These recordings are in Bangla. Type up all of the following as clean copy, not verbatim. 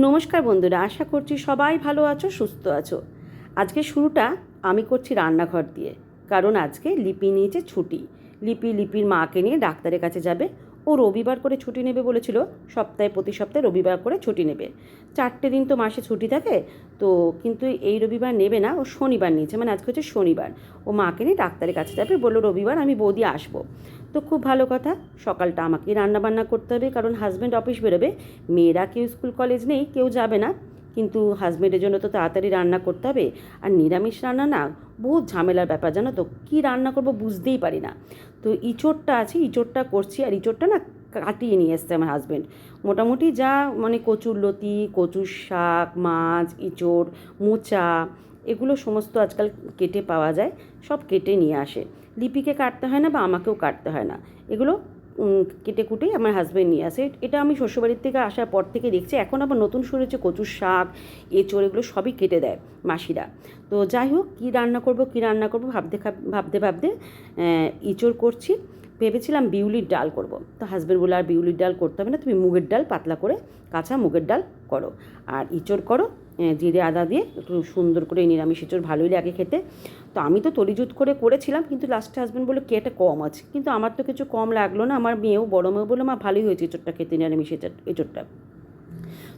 নমস্কার বন্ধুরা, আশা করছি সবাই ভালো আছো, সুস্থ আছো। আজকে শুরুটা আমি করছি রান্নাঘর দিয়ে, কারণ আজকে লিপি নিয়েছে ছুটি। লিপির মাকে নিয়ে ডাক্তারের কাছে যাবে। ও রবিবার করে ছুটি নেবে বলেছিল, প্রতি সপ্তাহে রবিবার করে ছুটি নেবে। 4টে দিন তো মাসে ছুটি থাকে, তো কিন্তু এই রবিবার নেবে না, ও শনিবার নিয়েছে, মানে আজকে হচ্ছে শনিবার। ও মাকে নিয়ে ডাক্তারের কাছে যাবে, বললো রবিবার আমি বৌদি আসবো। তো খুব ভালো কথা, সকালটা আমাকেই রান্নাবান্না করতে হবে, কারণ হাজব্যান্ড অফিস বেরোবে। মেয়েরা কেউ স্কুল কলেজ নেই, কেউ যাবে না, কিন্তু হাজব্যান্ডের জন্য তো তাড়াতাড়ি রান্না করতে হবে। আর নিরামিষ রান্না না বহুত ঝামেলার ব্যাপার, জানো তো, কী রান্না করবো বুঝতেই পারি না। তো ইঁচড়টা আছে, ইঁচড়টা করছি, আর ইঁচড়টা না কাটিয়ে নিয়ে এসছে আমার হাজব্যান্ড। মোটামুটি যা মানে কচুর লতি, কচুর শাক, মাছ, ইঁচড়, মোচা, এগুলো সমস্ত আজকাল কেটে পাওয়া যায়, সব কেটে নিয়ে আসে। লিপিকে কাটতে হয় না বা আমাকেও কাটতে হয় না, এগুলো কেটে কুটেই আমার হাজব্যান্ড নিয়ে আসে। এটা আমি শ্বশুরবাড়ির থেকে আসার পর থেকে দেখছি। এখন আবার নতুন শুরু হচ্ছে, কচুর শাক, এঁচড়, এগুলো সবই কেটে দেয় মাসিরা। তো যাই হোক, কী রান্না করব ভাবতে ভাবতে এঁচড় করছি। ভেবেছিলাম বিউলির ডাল করব, তো হাজব্যান্ড বলে আর বিউলির ডাল করতে হবে না, তুমি মুগের ডাল পাতলা করে কাঁচা মুগের ডাল করো আর এঁচড় করো, জিরে আদা দিয়ে একটু সুন্দর করে। নিরামিষ এঁচড় ভালোই লাগে খেতে। তো আমি তো তরিজুত করে করেছিলাম, কিন্তু লাস্টে হাজব্যান্ড বললো কেটে কম আছে, কিন্তু আমার তো কিছু কম লাগলো না। আমার মেয়েও, বড়ো মেয়েও বললো মা ভালোই হয়েছে এঁচড়টা খেতে, নিরামিষ এঁচড়টা।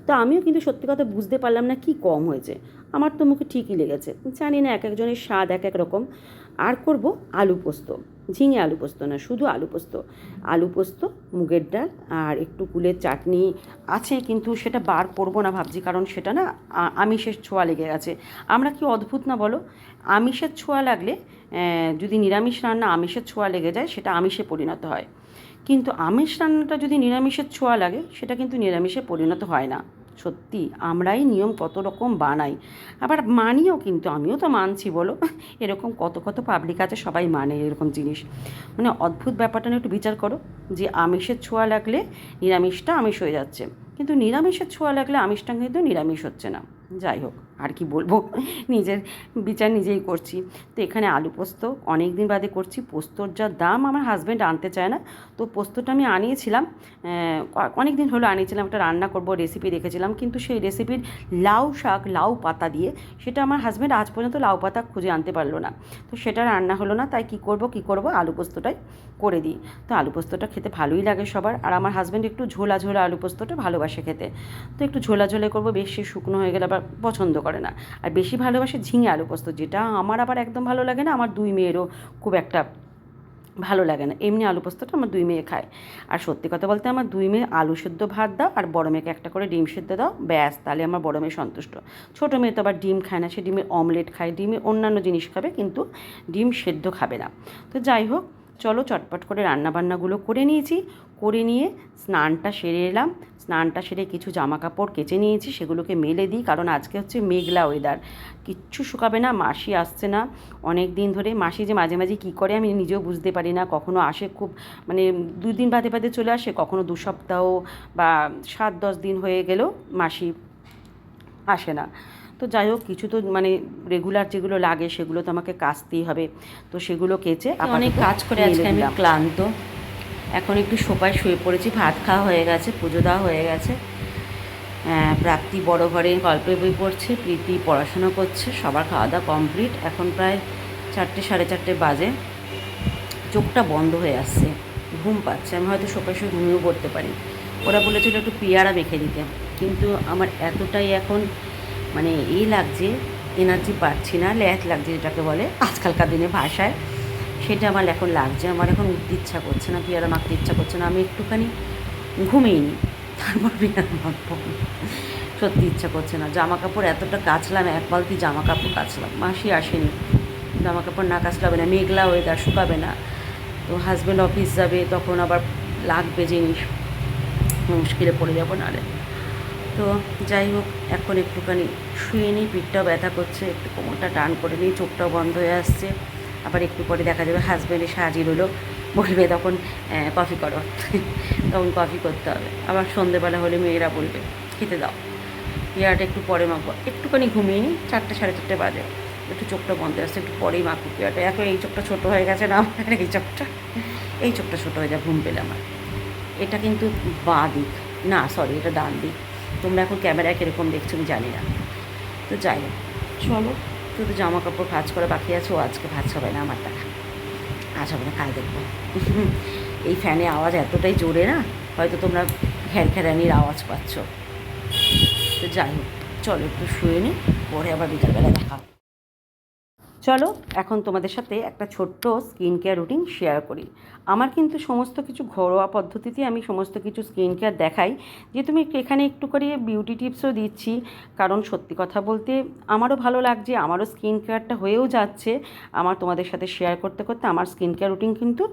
তো আমিও কিন্তু সত্যি কথা বুঝতে পারলাম না কি কম হয়েছে, আমার তো মুখে ঠিকই লেগেছে। জানি না, এক একজনের স্বাদ এক এক রকম। আর করব আলু পোস্ত, ঝিঙে আলু পোস্ত না, শুধু আলু পোস্ত। আলু পোস্ত, মুগের ডাল আর একটু কুলের চাটনি আছে, কিন্তু সেটা বার করব না ভাবছি, কারণ সেটা না আমিষের ছোঁয়া লেগে গেছে। আমরা কি অদ্ভুত না বলো, আমিষের ছোঁয়া লাগলে, যদি নিরামিষ রান্না আমিষের ছোঁয়া লেগে যায় সেটা আমিষে পরিণত হয়, কিন্তু আমিষ রান্নাটা যদি নিরামিষের ছোঁয়া লাগে সেটা কিন্তু নিরামিষে পরিণত হয় না। সত্যি আমরাই নিয়ম কত রকম বানাই, আবার মানিও, কিন্তু আমিও তো মানছি বলো। এরকম কত কত পাবলিক আছে, সবাই মানে এরকম জিনিস। মানে অদ্ভুত ব্যাপারটা নিয়ে একটু বিচার করো, যে আমিষের ছোঁয়া লাগলে নিরামিষটা আমিষ হয়ে যাচ্ছে, কিন্তু নিরামিষের ছোঁয়া লাগলে আমিষটা কিন্তু নিরামিষ হচ্ছে না। যাই হোক, আর কি বলবো, নিজের বিচার নিজেই করছি। তো এখানে আলু পোস্ত অনেক দিন বাদে করছি। পোস্তর যা দাম, আমার হাজব্যান্ড আনতে চায় না। তো পোস্তটা আমি আনিয়েছিলাম, অনেক দিন হলো আনিয়েছিলাম, একটা রান্না করব রেসিপি রেখেছিলাম, কিন্তু সেই রেসিপির লাউ শাক, লাউ পাতা দিয়ে, সেটা আমার হাজব্যান্ড আজ পর্যন্ত লাউ পাতা খুঁজে আনতে পারলো না। তো সেটা রান্না হলো না, তাই কী করব, আলু পোস্তটাই করে দিই। তো আলু পোস্তটা খেতে ভালোই লাগে সবার, আর আমার হাজব্যান্ড একটু ঝোলা ঝোলা আলু পোস্তটা ভালোবাসে খেতে। তো একটু ঝোলা ঝোলে করবো, বেশি শুকনো হয়ে গেলে আবার পছন্দ করে না। আর বেশি ভালোবাসে ঝিঙে আলু পোস্ত, যেটা আমার আবার একদম ভালো লাগে না, আমার দুই মেয়েরও খুব একটা ভালো লাগে না। এমনি আলু পোস্তটা আমার দুই মেয়ে খায়। আর সত্যি কথা বলতে, আমার দুই মেয়ে আলু সেদ্ধ ভাত দাও আর বড় মেয়েকে একটা করে ডিম সেদ্ধ দাও, ব্যাস, তাহলে আমার বড় মেয়ে সন্তুষ্ট। ছোটো মেয়ে তো আবার ডিম খায় না, সে ডিমের অমলেট খায়, ডিমের অন্যান্য জিনিস খাবে, কিন্তু ডিম সেদ্ধ খাবে না। তো যাই হোক, চলো চটপট করে রান্নাবান্নাগুলো করে নিয়েছি। করে নিয়ে স্নানটা সেরে এলাম। স্নানটা সেরে কিছু জামা কাপড় কেচে নিয়েছি, সেগুলোকে মেলে দিই, কারণ আজকে হচ্ছে মেঘলা ওয়েদার, কিচ্ছু শুকাবে না। মাসি আসছে না অনেক দিন ধরে। মাসি যে মাঝে মাঝে কী করে আমি নিজেও বুঝতে পারি না, কখনো আসে খুব মানে 2 দিন বাদে বাদে চলে আসে, কখনো 2 সপ্তাহ বা 7-10 দিন হয়ে গেলেও মাসি আসে না। তো যাই হোক, কিছু তো মানে রেগুলার যেগুলো লাগে সেগুলো তো আমাকে কাচতেই হবে। তো সেগুলো কেচে অনেক কাজ করে আজকে আমি ক্লান্ত। এখন একটু সোফায় শুয়ে পড়েছি, ভাত খাওয়া হয়ে গেছে, পুজো দেওয়া হয়ে গেছে। প্রাপ্তি বড় ঘরে গল্পের বই পড়ছে, প্রীতি পড়াশোনা করছে, সবার খাওয়া দাওয়া কমপ্লিট। এখন প্রায় 4টে 4:30 বাজে। চোখটা বন্ধ হয়ে আসছে, ঘুম পাচ্ছে, আমি হয়তো সোফায় শুয়ে ঘুমিয়েও পড়তে পারি। ওরা বলেছিল একটু পেয়ারা মেখে দিতে, কিন্তু আমার এতটাই এখন মানে এই লাগছে, এনার্জি পাচ্ছি না, ল্যাথ লাগছে যেটাকে বলে আজকালকার দিনে ভাষায়, সেটা আমার এখন লাগছে। আমার এখন উঠতে ইচ্ছা করছে না, পেয়ারা মাখতে ইচ্ছা করছে না, আমি একটুখানি ঘুমিয়ে নিই, তারপর পেয়ারা মাখবো। সত্যি ইচ্ছা করছে না। জামা কাপড় এতটা কাচলাম, 1 বালতি জামা কাপড় কাচলাম, মাসি আসেনি, জামা কাপড় না কাচলে হবে না, মেঘলা ওয়েদার, শুকাবে না। তো হাজব্যান্ড অফিস যাবে, তখন আবার লাগবে জিনিস, মুশকিলে পড়ে যাবো নাহলে। তো যাই হোক, এখন একটুখানি শুয়ে নিই, পিঠটাও ব্যথা করছে, একটু কোমরটা টান করে নিই, চোখটাও বন্ধ হয়ে আসছে। আবার একটু পরে দেখা যাবে হাজব্যান্ড এসে হাজির হলো, বলবে তখন কফি করো, তখন কফি করতে হবে। আবার সন্ধেবেলা হলে মেয়েরা বলবে খেতে দাও। পেয়ারাটা একটু পরে মাখবো, একটুখানি ঘুমিয়ে নিই, 4টে 4:30 বাজে, একটু চোখটা বন্ধ আসছে, একটু পরেই মাখবো পেয়ারাটা। এখন এই চোখটা ছোটো হয়ে গেছে না আমার, এই চোখটা ছোটো হয়ে যায় ঘুম পেলে আমার। এটা কিন্তু বাঁ দিক, না সরি, এটা ডান দিক। তোমরা এখন ক্যামেরায় কীরকম দেখছো আমি জানি না। তো যাই হোক, চলো, শুধু জামা কাপড় ভাঁজ করে বাকি আছে। ও আজকে ভাঁজ হবে না আমার দ্বারা, আজ হবে না, কাল দেখবো। এই ফ্যানে আওয়াজ এতটাই জোরে না, হয়তো তোমরা ঘ্যারঘ্যারানির আওয়াজ পাচ্ছ। তো যাই হোক, চলো একটু শুয়ে নিই, পরে আবার বিকালবেলা দেখা। চলো এখন তোমাদের সাথে একটা ছোট্ট স্কিন কেয়ার রুটিন শেয়ার করি। আমার কিন্তু সমস্ত কিছু ঘরোয়া পদ্ধতিতে আমি সমস্ত কিছু স্কিন কেয়ার দেখাই, যে তুমি এখানে একটু করে বিউটি টিপসও দিচ্ছি, কারণ সত্যি কথা বলতে আমারও ভালো লাগছে, আমারও স্কিন কেয়ারটা হয়েও যাচ্ছে। আমার তোমাদের সাথে শেয়ার করতে করতে আমার স্কিন কেয়ার রুটিন কিন্তু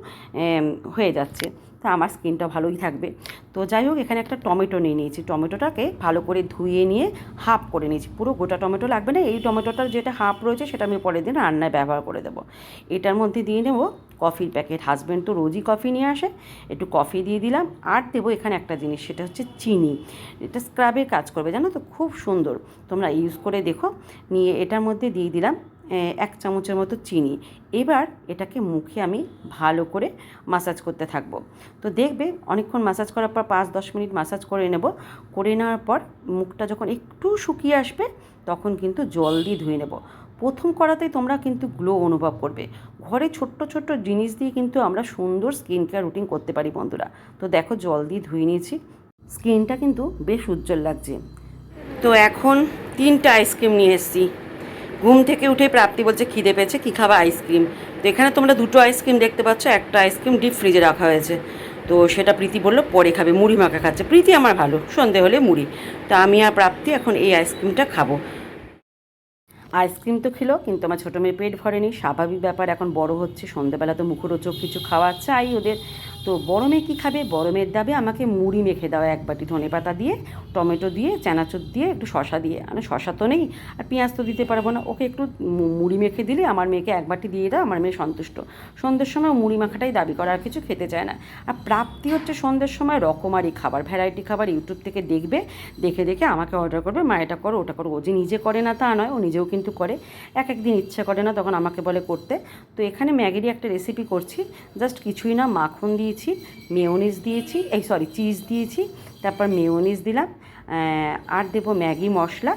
হয়ে যাচ্ছে, তা আমার স্কিনটা ভালোই থাকবে। তো যাই হোক, এখানে একটা টমেটো নিয়ে নিয়েছি, টমেটোটাকে ভালো করে ধুয়ে নিয়ে হাফ করে নিয়েছি। পুরো গোটা টমেটো লাগবে না, এই টমেটোটার যেটা হাফ রয়েছে সেটা আমি পরের দিন রান্নায় ব্যবহার করে দেবো। এটার মধ্যে দিয়ে নেব কফির প্যাকেট, হাজব্যান্ড তো রোজই কফি নিয়ে আসে, একটু কফি দিয়ে দিলাম। আর দেবো এখানে একটা জিনিস, সেটা হচ্ছে চিনি। এটা স্ক্রাবের কাজ করবে, জানো তো, খুব সুন্দর, তোমরা ইউজ করে দেখো। নিয়ে এটার মধ্যে দিয়ে দিলাম 1 চামচের মতো চিনি। এবার এটাকে মুখে আমি ভালো করে মাসাজ করতে থাকবো। তো দেখবে অনেকক্ষণ মাসাজ করার পর 5-10 মিনিট মাসাজ করে নেব। করে নেওয়ার পর মুখটা যখন একটু শুকিয়ে আসবে তখন কিন্তু জল দিয়ে ধুয়ে নেব। প্রথম করাতেই তোমরা কিন্তু গ্লো অনুভব করবে। ঘরে ছোট্ট ছোট্ট জিনিস দিয়ে কিন্তু আমরা সুন্দর স্কিন কেয়ার রুটিন করতে পারি বন্ধুরা। তো দেখো, জল দিয়ে ধুয়ে নিয়েছি, স্কিনটা কিন্তু বেশ উজ্জ্বল লাগছে। তো এখন 3টা আইসক্রিম নিয়ে এসেছি। ঘুম থেকে উঠে প্রাপ্তি বলছে খিদে পেয়েছে, কী খাবা, আইসক্রিম। তো এখানে তোমরা 2টো আইসক্রিম দেখতে পাচ্ছ, একটা আইসক্রিম ডিপ ফ্রিজে রাখা হয়েছে। তো সেটা প্রীতি বললো পরে খাবে, মুড়ি মাখা খাচ্ছে। প্রীতি আমার ভালো, সন্ধে হলে মুড়ি। তো আমি আর প্রাপ্তি এখন এই আইসক্রিমটা খাবো। আইসক্রিম তো খেলো, কিন্তু আমার ছোটো মেয়ে পেট ভরেনি, স্বাভাবিক ব্যাপার, এখন বড় হচ্ছে, সন্ধ্যেবেলা তো মুখরোচক কিছু খাওয়া চাই ওদের। তো বড় মেয়ে কী খাবে, বড় মেয়ের দাবে আমাকে মুড়ি মেখে দাও, 1 বাটি ধনেপাতা দিয়ে, টমেটো দিয়ে, চানাচুর দিয়ে, একটু শশা দিয়ে। মানে শশা তো নেই আর পেঁয়াজ তো দিতে পারবো না, ওকে একটু মুড়ি মেখে দিলে আমার মেয়েকে 1 বাটি দিয়ে দাও, আমার মেয়ে সন্তুষ্ট। সন্ধ্যের সময় মুড়ি মাখাটাই দাবি করা, আর কিছু খেতে চায় না। আর প্রাপ্তি হচ্ছে সন্ধ্যের সময় রকমারি খাবার, ভ্যারাইটি খাবার ইউটিউব থেকে দেখবে, দেখে দেখে আমাকে অর্ডার করবে, মা এটা করো ওটা করো। ও যে নিজে করে না তা নয়, ও নিজেও কিন্তু করে। এক দিন ইচ্ছা করে না, তখন আমাকে বলে করতে। তো এখানে ম্যাগিরই একটা রেসিপি করছি, জাস্ট কিছুই না, মাখন দিয়েছি, মেয়োনিজ দিয়েছি, চিজ দিয়েছি, তারপর মেয়োনিজ দিলাম, আর দেবো ম্যাগি মশলা।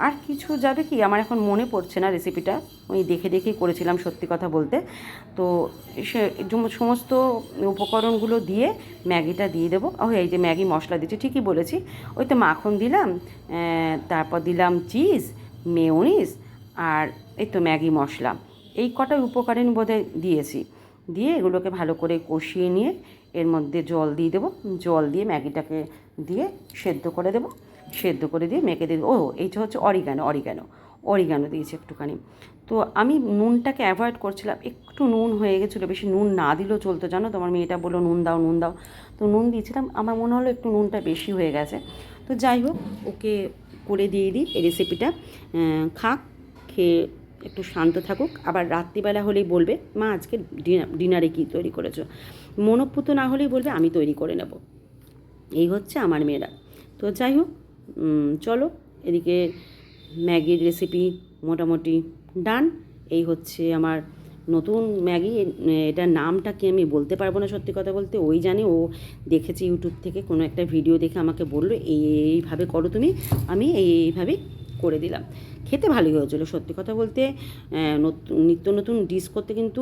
আর কিছু যাবে কি আমার এখন মনে পড়ছে না, রেসিপিটা ওই দেখে দেখেই করেছিলাম সত্যি কথা বলতে। তো সে সমস্ত উপকরণগুলো দিয়ে ম্যাগিটা দিয়ে দেবো। এই যে ম্যাগি মশলা দিচ্ছি, ঠিকই বলেছি, ওই তো মাখন দিলাম, তারপর দিলাম চিজ, মেয়োনিজ, আর এই তো ম্যাগি মশলা, এই কটাই উপকরণ বোধহয় দিয়েছি। দিয়ে এগুলোকে ভালো করে কষিয়ে নিয়ে এর মধ্যে জল দিয়ে দেবো, জল দিয়ে ম্যাগিটাকে দিয়ে সেদ্ধ করে দেবো, সেদ্ধ করে দিয়ে মেখে দেবো। এই যে হচ্ছে অরিগানো দিয়েছি একটুখানি। তো আমি নুনটাকে অ্যাভয়েড করছিলাম, একটু নুন হয়ে গেছিলো, বেশি নুন না দিলেও চলতো, জানো তো। আমার মেয়েটা বললো নুন দাও নুন দাও, তো নুন দিয়েছিলাম, আমার মনে হলো একটু নুনটা বেশি হয়ে গেছে। তো যাই হোক, ওকে করে দিয়ে দিই এই রেসিপিটা, খাক, খেয়ে একটু শান্ত থাকুক। আবার রাত্রিবেলা হলেই বলবে মা আজকে ডিনারে কী তৈরি করেছো, মনোপুত না হলেই বলবে আমি তৈরি করে নেব। এই হচ্ছে আমার মেয়েরা। তো যাই হোক, চলো, এদিকে ম্যাগির রেসিপি মোটামুটি ডান। এই হচ্ছে আমার নতুন ম্যাগি, এটার নামটা কি আমি বলতে পারবো না সত্যি কথা বলতে, ওই জানে, ও দেখেছে ইউটিউব থেকে কোনো একটা ভিডিও দেখে আমাকে বললো এইভাবে করো তুমি, আমি এইভাবেই করে দিলাম। খেতে ভালোই হয়েছিলো সত্যি কথা বলতে। নিত্য নতুন ডিশ করতে কিন্তু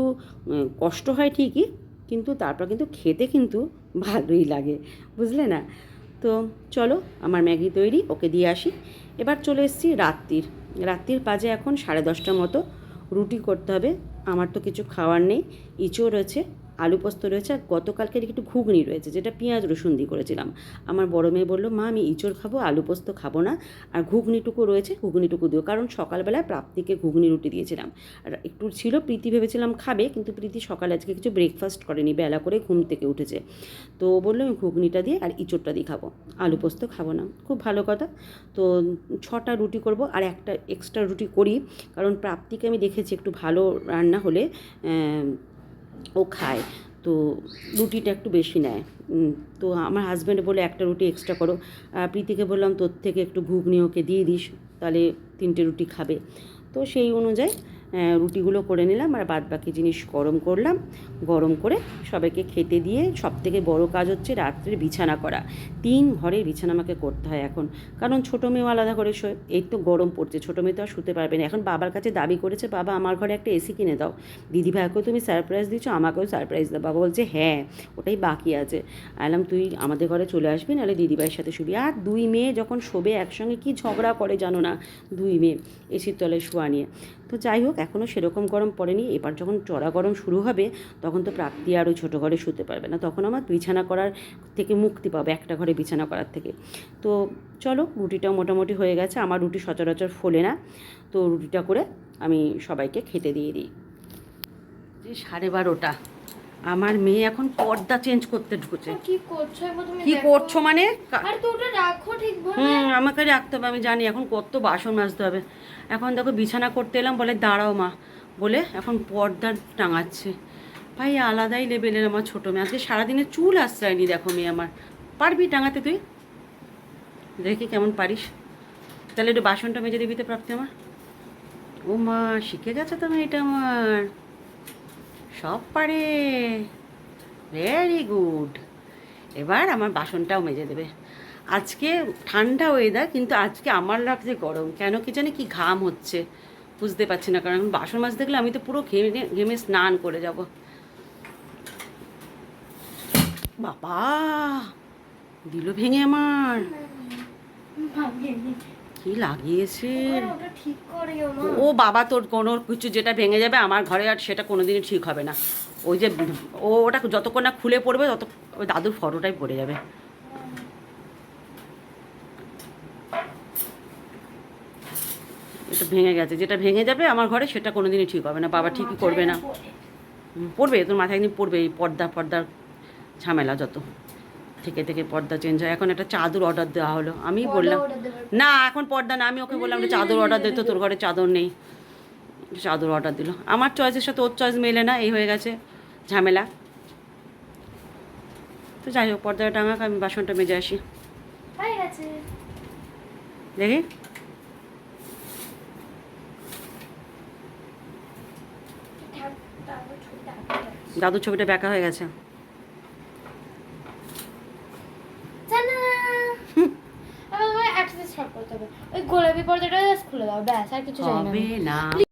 কষ্ট হয় ঠিকই, কিন্তু তারপর কিন্তু খেতে কিন্তু ভালোই লাগে, বুঝলে না। তো চলো, আমার ম্যাগি তৈরি, ওকে দিয়ে আসি। এবার চলে এসেছি রাত্রির বাজে এখন 10:30টার মতো। রুটি করতে হবে, আমার তো কিছু খাওয়ার নেই। ইঁচড় রয়েছে, আলু পোস্ত রয়েছে, আর গতকালকের একটু ঘুগনি রয়েছে, যেটা পেঁয়াজ রসুন দিয়ে করেছিলাম। আমার বড় মেয়ে বললো মা আমি ইঁচড় খাবো, আলু পোস্ত খাবো না, আর ঘুগনিটুকু রয়েছে, ঘুগনিটুকু দিও। কারণ সকালবেলায় প্রাপ্তিকে ঘুগনি রুটি দিয়েছিলাম, আর একটু ছিল, প্রীতি ভেবেছিলাম খাবে, কিন্তু প্রীতি সকালে আজকে কিছু ব্রেকফাস্ট করেনি, বেলা করে ঘুম থেকে উঠেছে। তো বললো আমি ঘুগনিটা দিয়ে আর ইঁচড়টা দিয়ে খাবো, আলু পোস্ত খাবো না। খুব ভালো কথা। তো 6টা রুটি করব, আর একটা এক্সট্রা রুটি করি, কারণ প্রাপ্তিকে আমি দেখেছি একটু ভালো রান্না হলে ও খায়, তো রুটিটা একটু বেশি নেয়। তো আমার হাজব্যান্ড বলে একটা রুটি এক্সট্রা করো। প্রীতিকে বললাম তোর থেকে একটু ঘুগনি ওকে দিয়ে দিস, তাহলে 3টে রুটি খাবে। তো সেই অনুযায়ী রুটিগুলো করে নিলাম আর বাদ বাকি জিনিস গরম করলাম। গরম করে সবাইকে খেতে দিয়ে সবথেকে বড় কাজ হচ্ছে রাত্রে বিছানা করা। 3 ঘরের বিছানা আমাকে করতে হয় এখন, কারণ ছোটো মেয়েও আলাদা করে শোয়। এই তো গরম পড়ছে, ছোটো মেয়ে তো আর শুতে পারবে না। এখন বাবার কাছে দাবি করেছে, বাবা আমার ঘরে একটা এসি কিনে দাও। দিদিভাইকেও তুমি সারপ্রাইজ দিচ্ছ, আমাকেও সারপ্রাইজ দাও। বাবা বলছে হ্যাঁ, ওটাই বাকি আছে। আলাম তুই আমাদের ঘরে চলে আসবি, নাহলে দিদিভাইয়ের সাথে শুবি। আর 2 মেয়ে যখন শোবে একসঙ্গে কি ঝগড়া করে জানো না, 2 মেয়ে এসির তলায় শোয়া নিয়ে। তো যাই হোক, এখনও সেরকম গরম পড়েনি। এবার যখন চড়া গরম শুরু হবে তখন তো প্রাপ্তি আর ওই ছোটো ঘরে শুতে পারবে না, তখন আমার বিছানা করার থেকে মুক্তি পাবে, একটা ঘরে বিছানা করার থেকে। তো চলো, রুটিটাও মোটামুটি হয়ে গেছে। আমার রুটি সচরাচর ফোলে না, তো রুটিটা করে আমি সবাইকে খেতে দিয়ে দিই। যে 12:30, আমার মেয়ে এখন পর্দা চেঞ্জ করতে ঢুকেছে। কি করছো মানে? আমাকে রাখতে হবে, আমি জানি। এখন কত বাসন মাজতে হবে। এখন দেখো বিছানা করতে এলাম, বলে দাঁড়াও মা বলে এখন পর্দা টাঙাচ্ছে। ভাই আলাদাই লেভেলের আমার ছোটো মেয়ে। আজকে সারাদিনে চুল আশ্রয়নি দেখো মেয়ে আমার। পারবি টাঙাতে তুই? দেখি কেমন পারিস। তাহলে একটু বাসনটা মেজে দিবি তো প্রাপ্তি আমার। ও মা, শিখে গেছে তো মেয়েটা আমার, সব পারে। Very good. এবার আমার বাসনটাও মেজে দেবে। আজকে ঠান্ডা ওয়েদার, কিন্তু আজকে আমার লাগছে গরম। কেন কি জানি, কি ঘাম হচ্ছে বুঝতে পারছি না। কারণ বাসন মাছ দেখলে আমি তো পুরো ঘেমে ঘেমে স্নান করে যাব। বাবা দিল ভেঙে আমার, কি লাগিয়েছে। ও বাবা, তোর কোনো কিছু যেটা ভেঙে যাবে আমার ঘরে আর সেটা কোনোদিনই ঠিক হবে না। ওই যে ওটা যতক্ষণ না খুলে পড়বে তত ওই দাদুর ফটোটাই পড়ে যাবে। এটা ভেঙে গেছে, যেটা ভেঙে যাবে আমার ঘরে সেটা কোনোদিনই ঠিক হবে না। বাবা ঠিকই করবে না। পড়বে তোর মাথায় একদিন পড়বে। এই পর্দার ঝামেলা যত থেকে থেকে পর্দা চেঞ্জ হয়। এখন একটা চাদর অর্ডার দেওয়া হলো। আমি বললাম না এখন পর্দা না, আমি ওকে বললাম চাদর অর্ডার দিতে, তোর ঘরে চাদর নেই। চাদর অর্ডার দিল। আমার চয়েসের সাথে ওর চয়েস মেলে না, এই হয়ে গেছে ঝামেলা। তো যাই হোক, পর্দাটা টাঙাক, আমি বাসনটা মেজে আসি। দেখি দাদুর ছবিটা ব্যাকা হয়ে গেছে। ওই গোলাপি পর্দাটা খুলে দাও, ব্যাস আর কিছু চাই না।